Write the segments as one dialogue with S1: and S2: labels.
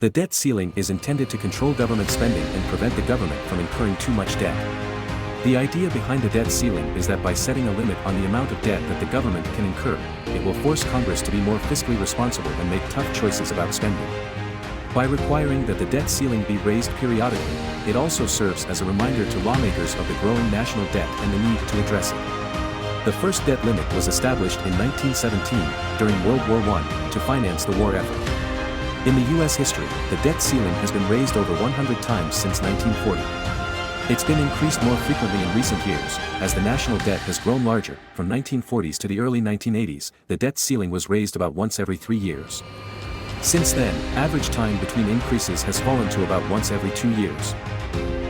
S1: The debt ceiling is intended to control government spending and prevent the government from incurring too much debt. The idea behind the debt ceiling is that by setting a limit on the amount of debt that the government can incur, it will force Congress to be more fiscally responsible and make tough choices about spending. By requiring that the debt ceiling be raised periodically, it also serves as a reminder to lawmakers of the growing national debt and the need to address it. The first debt limit was established in 1917, during World War I, to finance the war effort. In the U.S. history, the debt ceiling has been raised over 100 times since 1940. It's been increased more frequently in recent years, as the national debt has grown larger. From 1940s to the early 1980s, the debt ceiling was raised about once every 3 years. Since then, average time between increases has fallen to about once every 2 years.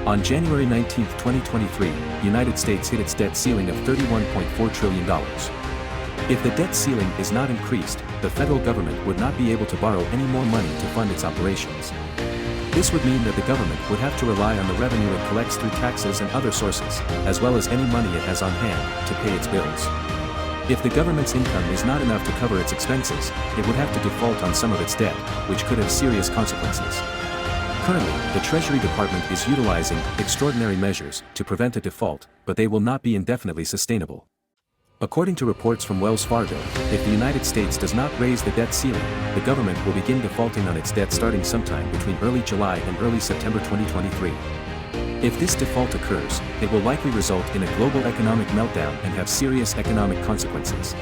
S1: On January 19, 2023, the United States hit its debt ceiling of $31.4 trillion. If the debt ceiling is not increased, the federal government would not be able to borrow any more money to fund its operations. This would mean that the government would have to rely on the revenue it collects through taxes and other sources, as well as any money it has on hand, to pay its bills. If the government's income is not enough to cover its expenses, it would have to default on some of its debt, which could have serious consequences. Currently, the Treasury Department is utilizing extraordinary measures to prevent a default, but they will not be indefinitely sustainable. According to reports from Wells Fargo, if the United States does not raise the debt ceiling, the government will begin defaulting on its debt starting sometime between early July and early September 2023. If this default occurs, it will likely result in a global economic meltdown and have serious economic consequences.